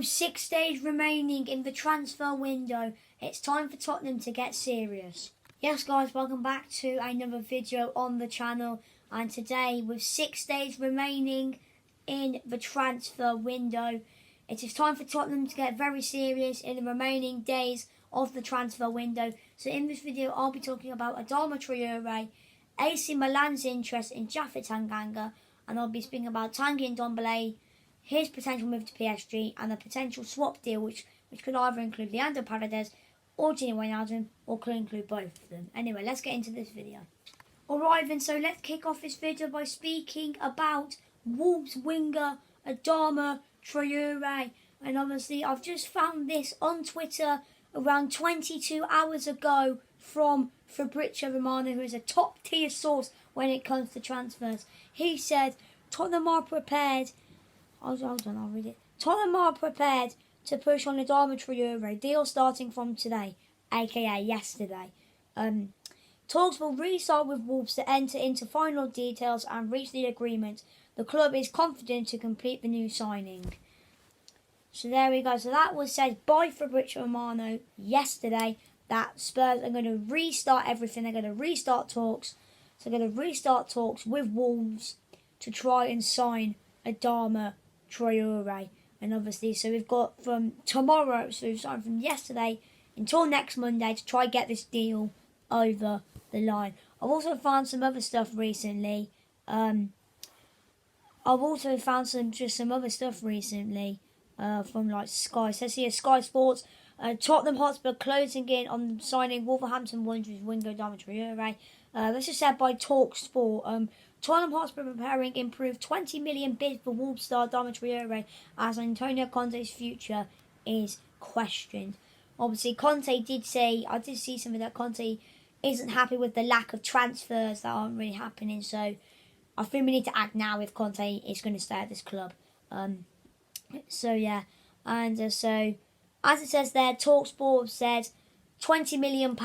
With 6 days remaining in the transfer window, it's time for Tottenham to get serious. Yes guys, welcome back to another video on the channel, and today with 6 days remaining in the transfer window, it is time for Tottenham to get very serious in the remaining days of the transfer window. So in this video I'll be talking about Adama Traoré, AC Milan's interest in Tanganga, and I'll be speaking about Tanguy Ndombele, his potential move to PSG, and a potential swap deal which could either include Leandro Paredes or Wijnaldum, or could include both of them. Anyway, let's get into this video. Alright then, so let's kick off this video by speaking about Wolves winger Adama Traoré. And obviously I've just found this on Twitter around 22 hours ago from Fabrizio Romano, who is a top tier source when it comes to transfers. He said Tottenham are prepared. Hold on, I'll read it. Tottenham are prepared to push on Adama Traoré, deal starting from today, aka yesterday. Talks will restart with Wolves to enter into final details and reach the agreement. The club is confident to complete the new signing. So there we go. So that was said by Fabrizio Romano yesterday, that Spurs are going to restart everything. They're going to restart talks. So they're going to restart talks with Wolves to try and sign Adama Traoré. And obviously, so we've got from tomorrow, so we've started from yesterday until next Monday to try and get this deal over the line. I've also found some other stuff recently. I've also found some other stuff recently from like Sky. So see, Sky Sports, Tottenham Hotspur closing in on signing Wolverhampton Wanderers winger Adama Traoré. This is said by Talk Sport. Tottenham Hotspur preparing improved 20 million bid for Wolves star Adama Traoré as Antonio Conte's future is questioned. Obviously, Conte did say, I did see something that Conte isn't happy with the lack of transfers that aren't really happening. So I think we need to act now if Conte is going to stay at this club. So yeah, and so as it says there, TalkSport said £20 million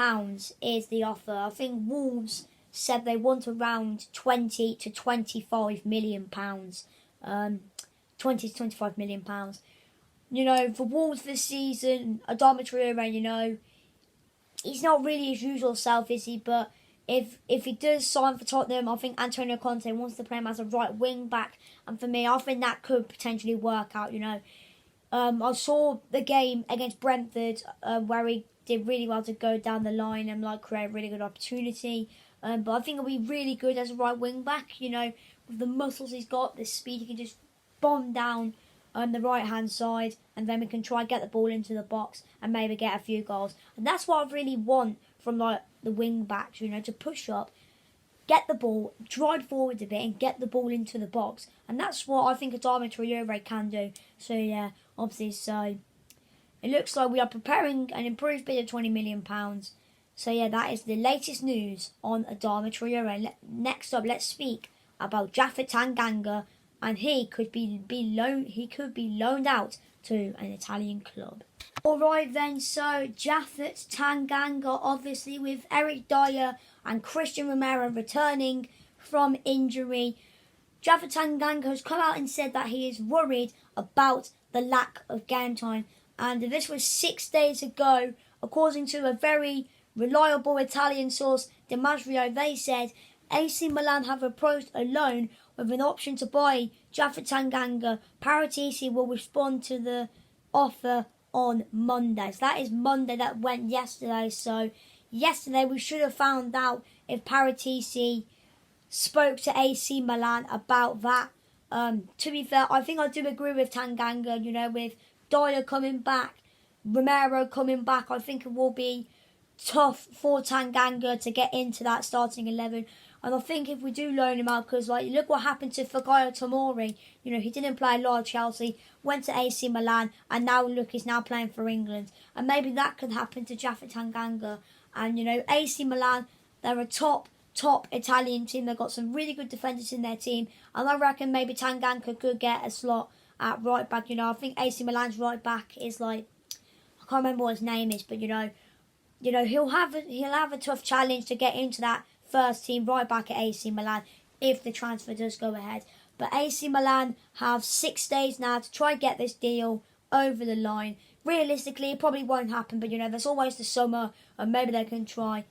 is the offer. I think Wolves said they want around 20 to 25 million pounds. 20 to 25 million pounds. You know, for Wolves this season, Adama Traoré, you know, he's not really his usual self, is he? But if he does sign for Tottenham, I think Antonio Conte wants to play him as a right wing back, and for me, I think that could potentially work out. You know, I saw the game against Brentford where he did really well to go down the line and like create a really good opportunity. But I think he'll be really good as a right wing back. You know, with the muscles he's got, the speed, he can just bomb down the right hand side, and then we can try and get the ball into the box and maybe get a few goals. And that's what I really want from like the wing backs, you know, to push up, get the ball, drive forward a bit and get the ball into the box. And that's what I think Adama Traoré can do. So yeah, obviously, so it looks like we are preparing an improved bid of £20 million. So yeah, that is the latest news on Adama Traoré. Next up, let's speak about Tanganga, and he could be loaned out to an Italian club. Alright then, so Tanganga, obviously with Eric Dyer and Christian Romero returning from injury, Tanganga has come out and said that he is worried about the lack of game time. And this was 6 days ago, according to a very reliable Italian source, Di Marzio. They said AC Milan have approached a loan with an option to buy Tanganga. Paratici will respond to the offer on Monday. So that is Monday, that went yesterday. So yesterday we should have found out if Paratici spoke to AC Milan about that. To be fair, I think I do agree with Tanganga, you know, with Dyer coming back, Romero coming back, I think it will be tough for Tanganga to get into that starting 11. And I think if we do loan him out, because like look what happened to Fikayo Tomori. You know, he didn't play a lot at Chelsea, went to AC Milan, and now look, he's now playing for England. And maybe that could happen to Tanganga. And you know, AC Milan, they're a top Italian team. They've got some really good defenders in their team, and I reckon maybe Tanganga could get a slot at right back. You know, I think AC Milan's right back is like, I can't remember what his name is, but you know, he'll have a tough challenge to get into that first team right back at AC Milan if the transfer does go ahead. But AC Milan have 6 days now to try and get this deal over the line. Realistically, it probably won't happen, but there's always the summer, and maybe they can try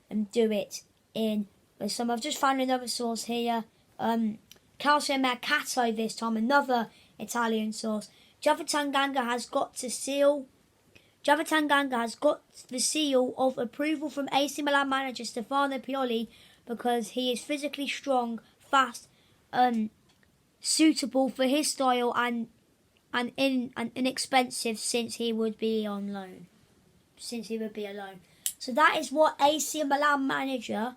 and do it in the summer. I've just found another source here. Calcio Mercato this time, another Italian source. Tanganga has got the seal of approval from AC Milan manager Stefano Pioli because he is physically strong, fast, suitable for his style and inexpensive since he would be on loan. So that is what AC Milan manager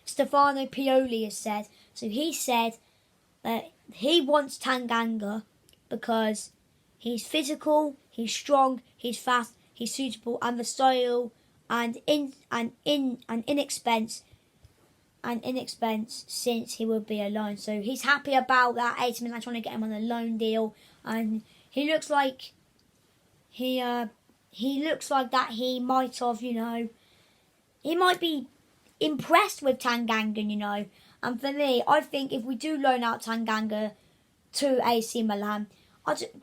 Stefano Pioli has said. So he said that he wants Tanganga because he's physical, he's strong, he's fast, he's suitable, and the style and inexpense since he would be a loan. So he's happy about that. AC Milan trying to get him on a loan deal, and he looks like that he might have, he might be impressed with Tanganga, And for me, I think if we do loan out Tanganga to AC Milan,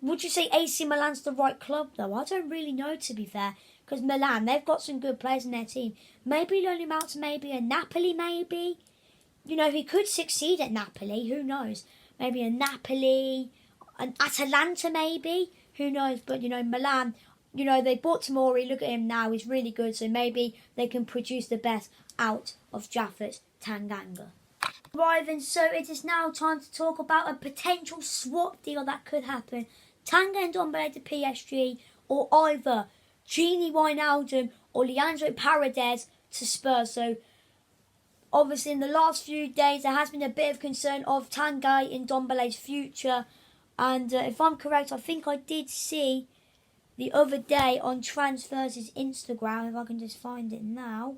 would you say AC Milan's the right club though? I don't really know, to be fair, because Milan, they've got some good players in their team. Maybe loan him out to maybe a Napoli, maybe. He could succeed at Napoli, who knows? Maybe a Napoli, an Atalanta maybe, who knows? But, Milan, they bought Traoré, look at him now, he's really good, so maybe they can produce the best out of Japhet Tanganga. Right then, so it is now time to talk about a potential swap deal that could happen. Tanganga and Ndombele to PSG, or either Gini Wijnaldum or Leandro Paredes to Spurs. So, obviously, in the last few days, there has been a bit of concern of Tanganga and Ndombele's future. And if I'm correct, I think I did see the other day on Transfers' Instagram, if I can just find it now.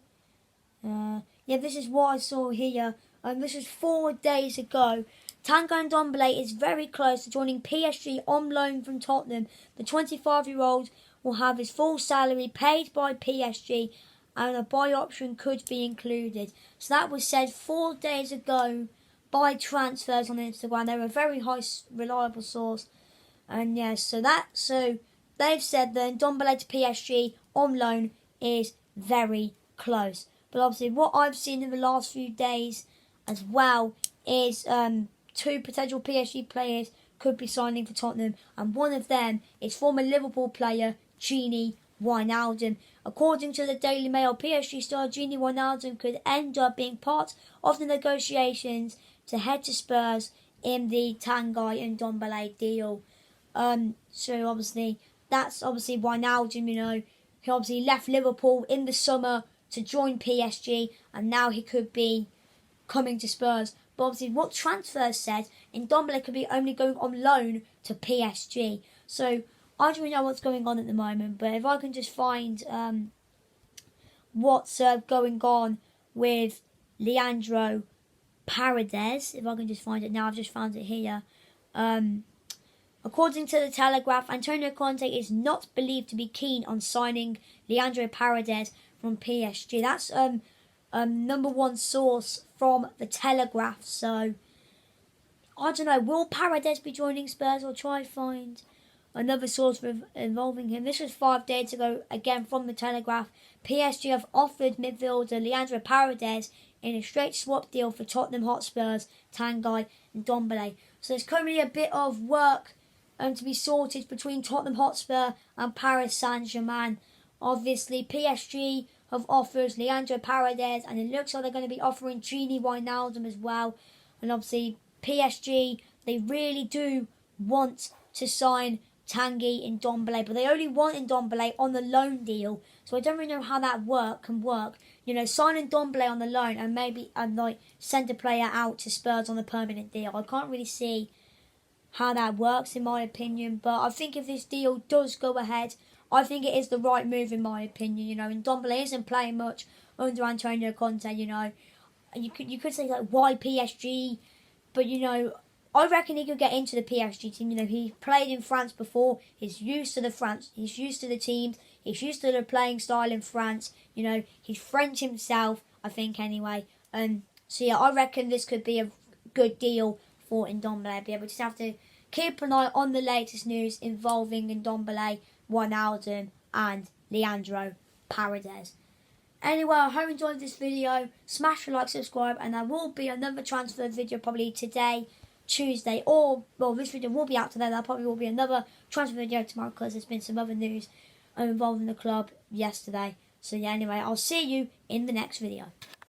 Yeah, this is what I saw here. This was 4 days ago. Tanganga Ndombele is very close to joining PSG on loan from Tottenham. The 25-year-old will have his full salary paid by PSG and a buy option could be included. So that was said 4 days ago by Transfers on Instagram. They're a very high reliable source. And yes, so they've said that Ndombele to PSG on loan is very close. But obviously what I've seen in the last few days as well is 2 potential PSG players could be signing for Tottenham, and one of them is former Liverpool player Gini Wijnaldum. According to the Daily Mail, PSG star Gini Wijnaldum could end up being part of the negotiations to head to Spurs in the Tanganga and Ndombele deal. So obviously that's Wijnaldum. He obviously left Liverpool in the summer to join PSG, and now he could be coming to Spurs. But obviously what Transfers said, Ndombele could be only going on loan to PSG. So I don't really know what's going on at the moment, but if I can just find what's going on with Leandro Paredes, if I can just find it now, I've just found it here. According to the Telegraph, Antonio Conte is not believed to be keen on signing Leandro Paredes from PSG. That's number one source from the Telegraph. So I don't know, will Paredes be joining Spurs, or try to find another source involving him? This was 5 days ago, again from the Telegraph. PSG have offered midfielder Leandro Paredes in a straight swap deal for Tottenham Hotspur's Tanganga and Ndombele. So there's currently a bit of work to be sorted between Tottenham Hotspur and Paris Saint-Germain. Obviously, PSG have offered Leandro Paredes, and it looks like they're going to be offering Gini Wijnaldum as well. And obviously, PSG, they really do want to sign Tanganga and Ndombele, but they only want Ndombele on the loan deal. So I don't really know how that can work. Signing Ndombele on the loan and maybe send a player out to Spurs on a permanent deal. I can't really see how that works, in my opinion. But I think if this deal does go ahead, I think it is the right move, in my opinion. And Ndombele isn't playing much under Antonio Conte. You could say why PSG, but I reckon he could get into the PSG team. He played in France before. He's used to the teams. He's used to the playing style in France. He's French himself, I think, anyway. So yeah, I reckon this could be a good deal for Ndombele. But yeah, we just have to keep an eye on the latest news involving Ndombele, Wijnaldum and Leandro Paredes. Anyway, I hope you enjoyed this video. Smash the like, subscribe, and there will be another transfer video probably today, Tuesday, or, well, this video will be out today. There probably will be another transfer video tomorrow because there's been some other news involving the club yesterday. So yeah, anyway, I'll see you in the next video.